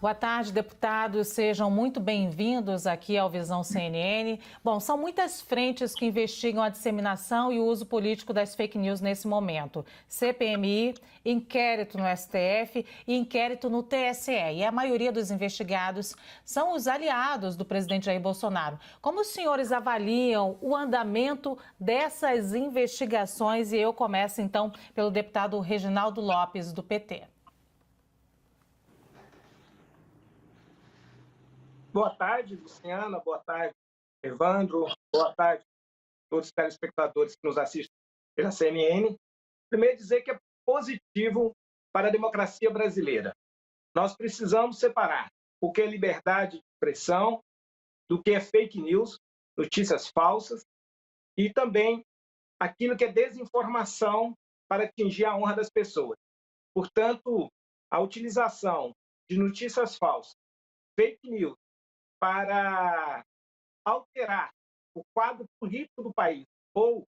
Boa tarde, deputados. Sejam muito bem-vindos aqui ao Visão CNN. Bom, são muitas frentes que investigam a disseminação e o uso político das fake news nesse momento. CPMI, inquérito no STF e inquérito no TSE. E a maioria dos investigados são os aliados do presidente Jair Bolsonaro. Como os senhores avaliam o andamento dessas investigações? E eu começo, então, pelo deputado Reginaldo Lopes, do PT. Boa tarde, Luciana. Boa tarde, Evandro. Boa tarde a todos os telespectadores que nos assistem pela CNN. Primeiro, dizer que é positivo para a democracia brasileira. Nós precisamos separar o que é liberdade de expressão do que é fake news, notícias falsas, e também aquilo que é desinformação para atingir a honra das pessoas. Portanto, a utilização de notícias falsas, fake news, para alterar o quadro político do país ou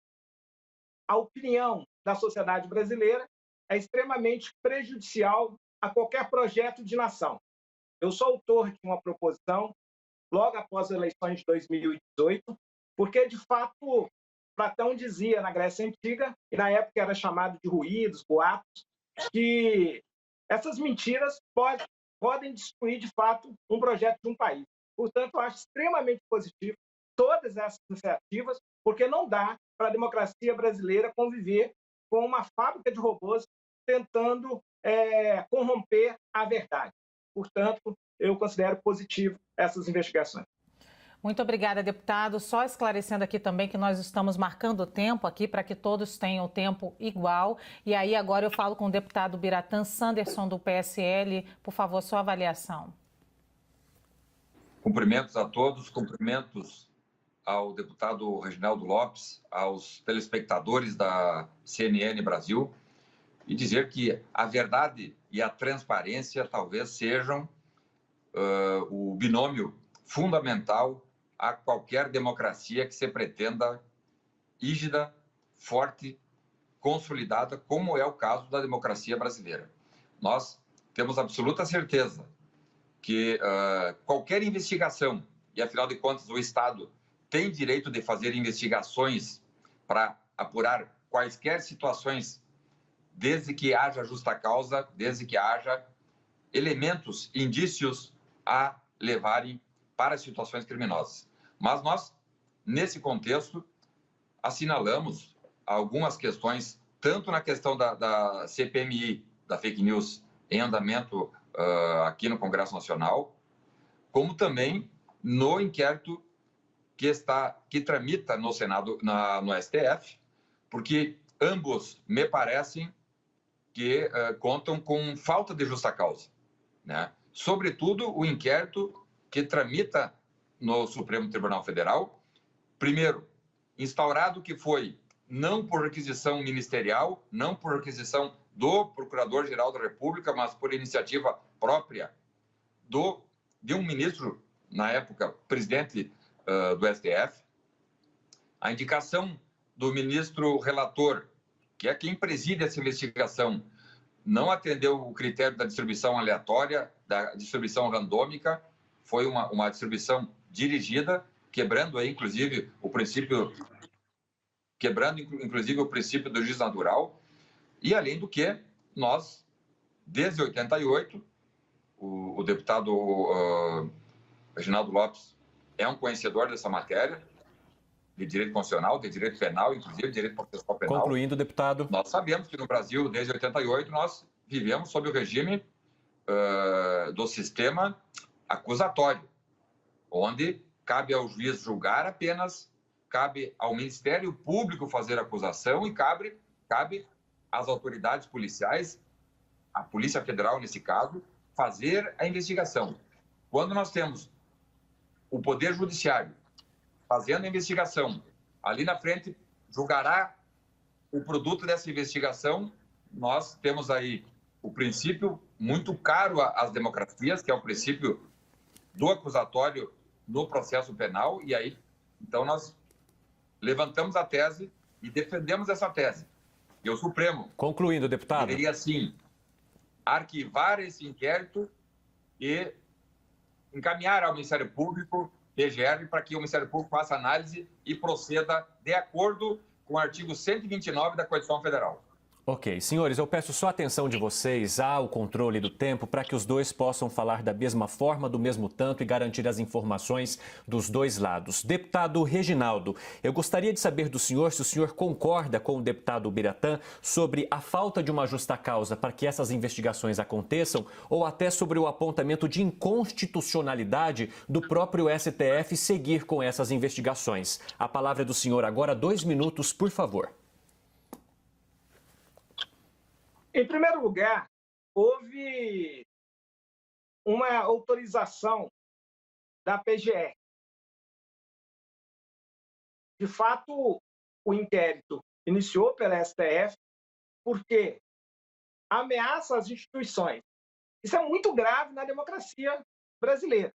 a opinião da sociedade brasileira é extremamente prejudicial a qualquer projeto de nação. Eu sou autor de uma proposição logo após as eleições de 2018, porque, de fato, Platão dizia na Grécia Antiga, e na época era chamado de ruídos, boatos, que essas mentiras podem destruir, de fato, um projeto de um país. Portanto, eu acho extremamente positivo todas essas iniciativas, porque não dá para a democracia brasileira conviver com uma fábrica de robôs tentando corromper a verdade. Portanto, eu considero positivo essas investigações. Muito obrigada, deputado. Só esclarecendo aqui também que nós estamos marcando o tempo aqui para que todos tenham o tempo igual. E aí agora eu falo com o deputado Biratã Sanderson, do PSL. Por favor, sua avaliação. Cumprimentos a todos, cumprimentos ao deputado Reginaldo Lopes, aos telespectadores da CNN Brasil, e dizer que a verdade e a transparência talvez sejam o binômio fundamental a qualquer democracia que se pretenda rígida, forte, consolidada, como é o caso da democracia brasileira. Nós temos absoluta certeza que qualquer investigação, e afinal de contas o Estado tem direito de fazer investigações para apurar quaisquer situações, desde que haja justa causa, desde que haja elementos, indícios a levarem para situações criminosas. Mas nós, nesse contexto, assinalamos algumas questões, tanto na questão da CPMI, da fake news em andamento aqui no Congresso Nacional, como também no inquérito que tramita no Senado, no STF, porque ambos me parecem que contam com falta de justa causa, né? Sobretudo o inquérito que tramita no Supremo Tribunal Federal, primeiro, instaurado que foi não por requisição ministerial, não por requisição do Procurador-Geral da República, mas por iniciativa própria de um ministro, na época, presidente do STF, a indicação do ministro relator, que é quem preside essa investigação, não atendeu o critério da distribuição aleatória, da distribuição randômica, foi uma distribuição dirigida, quebrando aí, inclusive, o princípio do juiz natural. E, além do que, nós, desde 88, o deputado Reginaldo Lopes é um conhecedor dessa matéria, de direito constitucional, de direito penal, inclusive de direito processual penal. Concluindo, deputado. Nós sabemos que no Brasil, desde 88, nós vivemos sob o regime do sistema acusatório, onde cabe ao juiz julgar apenas, cabe ao Ministério Público fazer acusação e cabe às autoridades policiais, a Polícia Federal, nesse caso, fazer a investigação. Quando nós temos o Poder Judiciário fazendo a investigação, ali na frente julgará o produto dessa investigação, nós temos aí o princípio muito caro às democracias, que é o princípio do acusatório no processo penal, e aí, então, nós levantamos a tese e defendemos essa tese. E o Supremo... Concluindo, deputado. Deveria, sim, arquivar esse inquérito e encaminhar ao Ministério Público, PGR, para que o Ministério Público faça análise e proceda de acordo com o artigo 129 da Constituição Federal. Ok, senhores, eu peço só a atenção de vocês ao controle do tempo para que os dois possam falar da mesma forma, do mesmo tanto e garantir as informações dos dois lados. Deputado Reginaldo, eu gostaria de saber do senhor se o senhor concorda com o deputado Ubiratã sobre a falta de uma justa causa para que essas investigações aconteçam ou até sobre o apontamento de inconstitucionalidade do próprio STF seguir com essas investigações. A palavra é do senhor agora, 2 minutos, por favor. Em primeiro lugar, houve uma autorização da PGR. De fato, o inquérito iniciou pela STF porque ameaça às instituições. Isso é muito grave na democracia brasileira.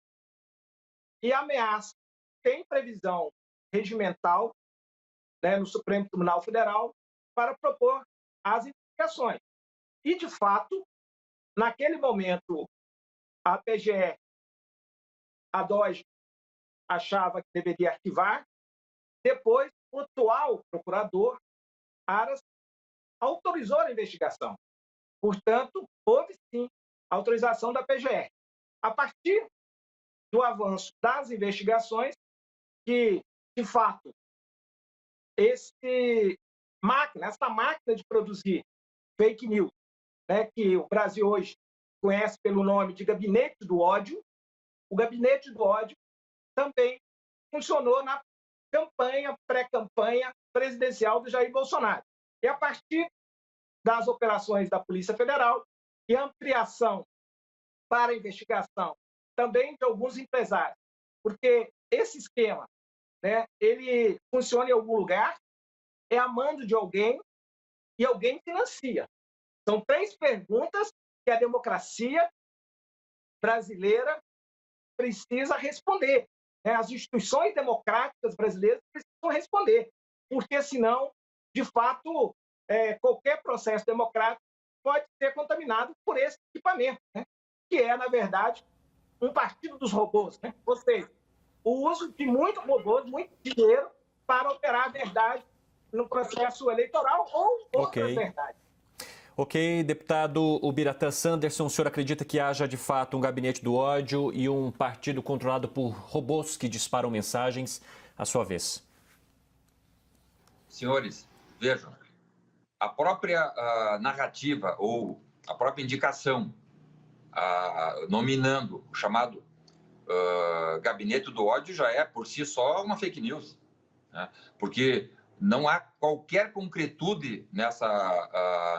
E ameaça tem previsão regimental, né, no Supremo Tribunal Federal para propor as investigações. E, de fato, naquele momento, a PGR, a DOJ, achava que deveria arquivar. Depois, o atual procurador, Aras, autorizou a investigação. Portanto, houve, sim, autorização da PGR. A partir do avanço das investigações, que, de fato, essa máquina de produzir fake news, né, que o Brasil hoje conhece pelo nome de Gabinete do Ódio, o Gabinete do Ódio também funcionou na pré-campanha presidencial do Jair Bolsonaro. E a partir das operações da Polícia Federal e ampliação para a investigação também de alguns empresários, porque esse esquema, né, ele funciona em algum lugar, é a mando de alguém e alguém financia. São 3 perguntas que a democracia brasileira precisa responder. As instituições democráticas brasileiras precisam responder, porque senão, de fato, qualquer processo democrático pode ser contaminado por esse equipamento, né? Que é, na verdade, um partido dos robôs, né? Ou seja, o uso de muitos robôs, muito dinheiro, para operar a verdade no processo eleitoral ou outras verdades. Ok, deputado Ubiratã Sanderson, o senhor acredita que haja de fato um gabinete do ódio e um partido controlado por robôs que disparam mensagens? À sua vez. Senhores, vejam, a própria narrativa ou a própria indicação nominando o chamado gabinete do ódio já é por si só uma fake news, né? Porque não há qualquer concretude nessa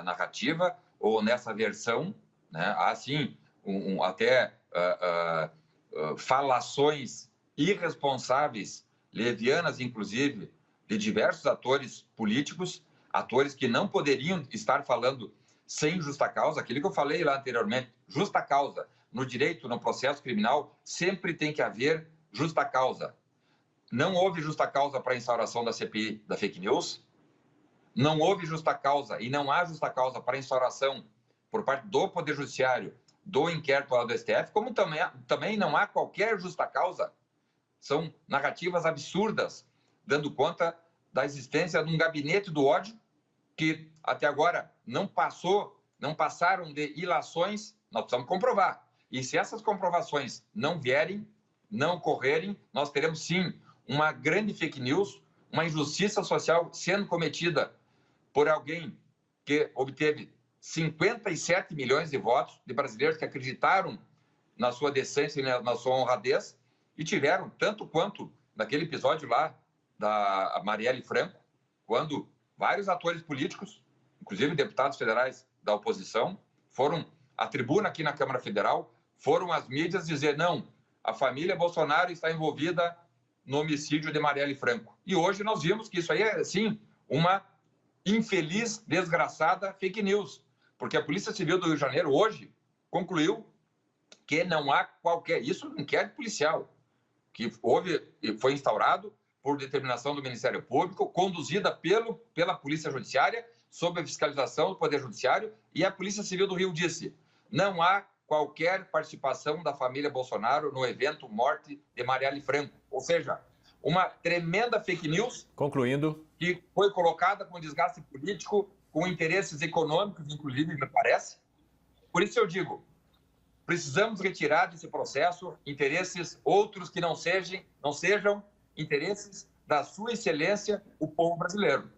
narrativa ou nessa versão, né? Há, sim, até falações irresponsáveis, levianas, inclusive, de diversos atores políticos, atores que não poderiam estar falando sem justa causa. Aquilo que eu falei lá anteriormente, justa causa. No direito, no processo criminal, sempre tem que haver justa causa. Não houve justa causa para a instauração da CPI da fake news, não houve justa causa e não há justa causa para a instauração por parte do Poder Judiciário do inquérito lá do STF, como também não há qualquer justa causa. São narrativas absurdas, dando conta da existência de um gabinete do ódio que até agora não passaram de ilações. Nós precisamos comprovar. E se essas comprovações não vierem, não ocorrerem, nós teremos sim uma grande fake news, uma injustiça social sendo cometida por alguém que obteve 57 milhões de votos de brasileiros que acreditaram na sua decência e na sua honradez e tiveram, tanto quanto naquele episódio lá da Marielle Franco, quando vários atores políticos, inclusive deputados federais da oposição, foram à tribuna aqui na Câmara Federal, foram às mídias dizer não, a família Bolsonaro está envolvida no homicídio de Marielle Franco. E hoje nós vimos que isso aí é, sim, uma infeliz, desgraçada fake news, porque a Polícia Civil do Rio de Janeiro hoje concluiu que não há qualquer... Isso é um inquérito policial, que foi instaurado por determinação do Ministério Público, conduzida pela Polícia Judiciária, sob a fiscalização do Poder Judiciário, e a Polícia Civil do Rio disse, não há qualquer participação da família Bolsonaro no evento morte de Marielle Franco. Ou seja, uma tremenda fake news. Concluindo. Que foi colocada com desgaste político, com interesses econômicos, inclusive, me parece. Por isso eu digo, precisamos retirar desse processo interesses outros que não sejam interesses da sua excelência, o povo brasileiro.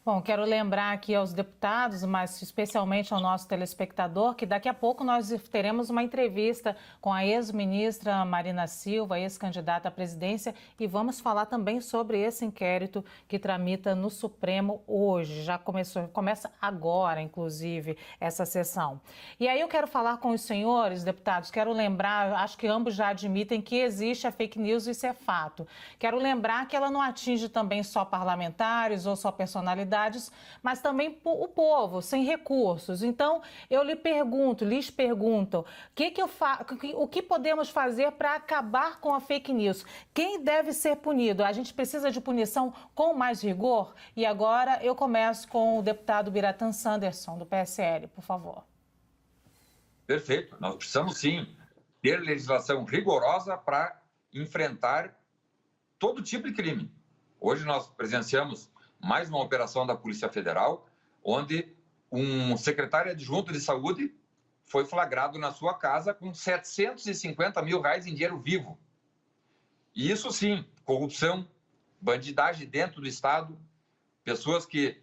Bom, quero lembrar aqui aos deputados, mas especialmente ao nosso telespectador, que daqui a pouco nós teremos uma entrevista com a ex-ministra Marina Silva, ex-candidata à presidência, e vamos falar também sobre esse inquérito que tramita no Supremo hoje. Já começa agora, inclusive, essa sessão. E aí eu quero falar com os senhores deputados, quero lembrar, acho que ambos já admitem que existe a fake news, isso é fato. Quero lembrar que ela não atinge também só parlamentares ou só personalidades, mas também o povo, sem recursos. Então, eu lhes pergunto, o que podemos fazer para acabar com a fake news? Quem deve ser punido? A gente precisa de punição com mais rigor? E agora eu começo com o deputado Biratã Sanderson, do PSL, por favor. Perfeito. Nós precisamos, sim, ter legislação rigorosa para enfrentar todo tipo de crime. Hoje nós presenciamos mais uma operação da Polícia Federal, onde um secretário adjunto de saúde foi flagrado na sua casa com 750 mil reais em dinheiro vivo. E isso sim, corrupção, bandidagem dentro do Estado, pessoas que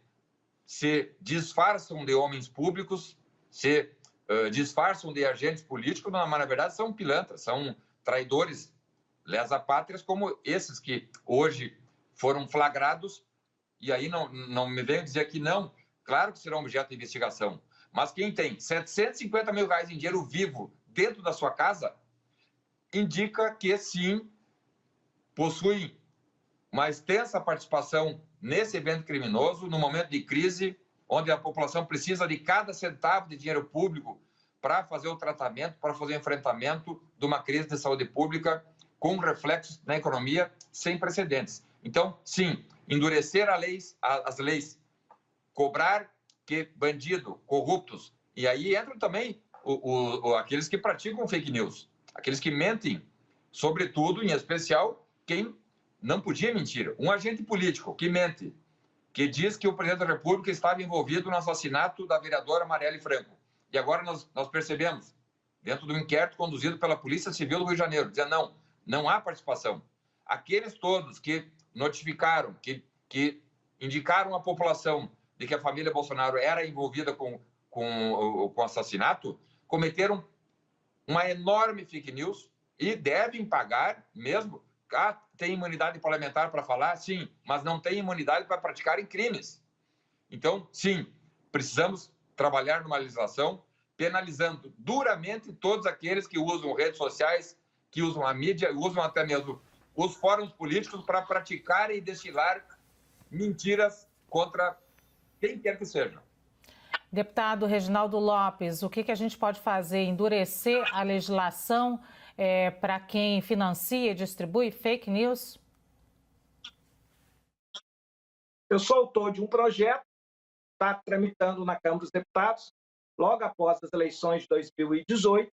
se disfarçam de homens públicos, se disfarçam de agentes políticos, mas na verdade são pilantras, são traidores, lesa-pátrias, como esses que hoje foram flagrados. E aí não me venham dizer que não, claro que será objeto de investigação. Mas quem tem 750 mil reais em dinheiro vivo dentro da sua casa, indica que sim, possui uma extensa participação nesse evento criminoso, no momento de crise, onde a população precisa de cada centavo de dinheiro público para fazer o tratamento, para fazer o enfrentamento de uma crise de saúde pública com reflexos na economia sem precedentes. Então, sim, endurecer as leis, cobrar que bandido, corruptos, e aí entram também aqueles que praticam fake news, aqueles que mentem, sobretudo, em especial, quem não podia mentir. Um agente político que mente, que diz que o presidente da República estava envolvido no assassinato da vereadora Marielle Franco. E agora nós percebemos, dentro do inquérito conduzido pela Polícia Civil do Rio de Janeiro, dizendo não há participação. Aqueles todos que notificaram, que indicaram à população de que a família Bolsonaro era envolvida com assassinato, cometeram uma enorme fake news e devem pagar mesmo. Tem imunidade parlamentar para falar? Sim, mas não tem imunidade para praticarem crimes. Então, sim, precisamos trabalhar numa legislação penalizando duramente todos aqueles que usam redes sociais, que usam a mídia, usam até mesmo os fóruns políticos para praticar e destilar mentiras contra quem quer que seja. Deputado Reginaldo Lopes, o que a gente pode fazer? Endurecer a legislação para quem financia e distribui fake news? Eu sou autor de um projeto, está tramitando na Câmara dos Deputados, logo após as eleições de 2018,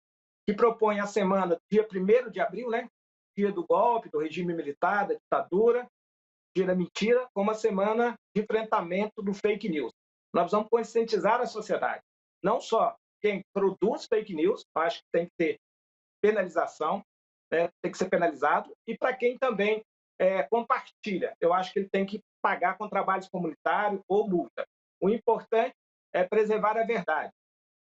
que propõe a semana do dia 1º de abril, né? Dia do golpe, do regime militar, da ditadura, dia da mentira, como a semana de enfrentamento do fake news. Nós vamos conscientizar a sociedade, não só quem produz fake news, acho que tem que ter penalização, né, tem que ser penalizado, e para quem também compartilha, eu acho que ele tem que pagar com trabalhos comunitários ou multa. O importante é preservar a verdade.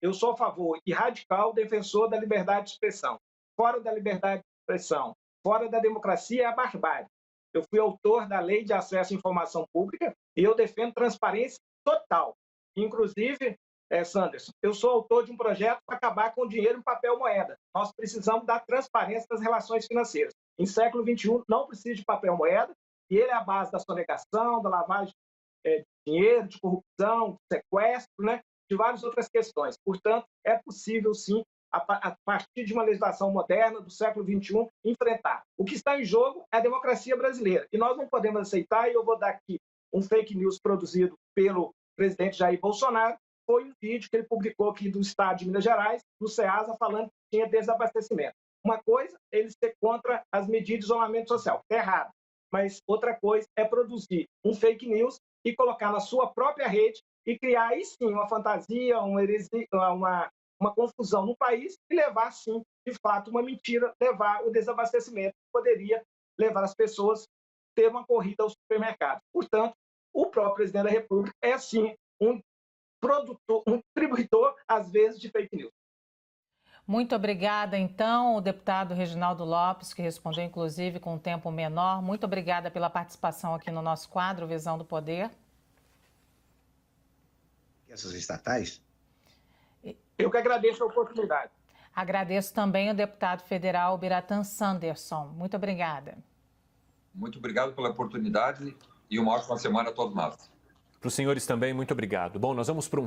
Eu sou a favor e radical defensor da liberdade de expressão. Fora da liberdade de expressão, fora da democracia é a barbárie. Eu fui autor da Lei de Acesso à Informação Pública e eu defendo transparência total. Inclusive, Sanderson, eu sou autor de um projeto para acabar com o dinheiro em papel moeda. Nós precisamos da transparência das relações financeiras. Em século XXI, não precisa de papel moeda, e ele é a base da sonegação, da lavagem de dinheiro, de corrupção, de sequestro, né? De várias outras questões. Portanto, é possível, sim, a partir de uma legislação moderna do século XXI, enfrentar. O que está em jogo é a democracia brasileira. E nós não podemos aceitar, e eu vou dar aqui um fake news produzido pelo presidente Jair Bolsonaro, foi um vídeo que ele publicou aqui do estado de Minas Gerais, do Ceasa, falando que tinha desabastecimento. Uma coisa é ele ser contra as medidas de isolamento social, que é errado. Mas outra coisa é produzir um fake news e colocar na sua própria rede e criar aí sim uma fantasia, uma confusão no país e levar sim, de fato, uma mentira, levar o desabastecimento que poderia levar as pessoas a ter uma corrida aos supermercados. Portanto, o próprio presidente da República é sim um distribuidor, às vezes, de fake news. Muito obrigada, então, o deputado Reginaldo Lopes, que respondeu, inclusive, com um tempo menor. Muito obrigada pela participação aqui no nosso quadro Visão do Poder. Essas estatais? Eu que agradeço a oportunidade. Agradeço também ao deputado federal Biratan Sanderson. Muito obrigada. Muito obrigado pela oportunidade e uma ótima semana a todos nós. Para os senhores também, muito obrigado. Bom, nós vamos para um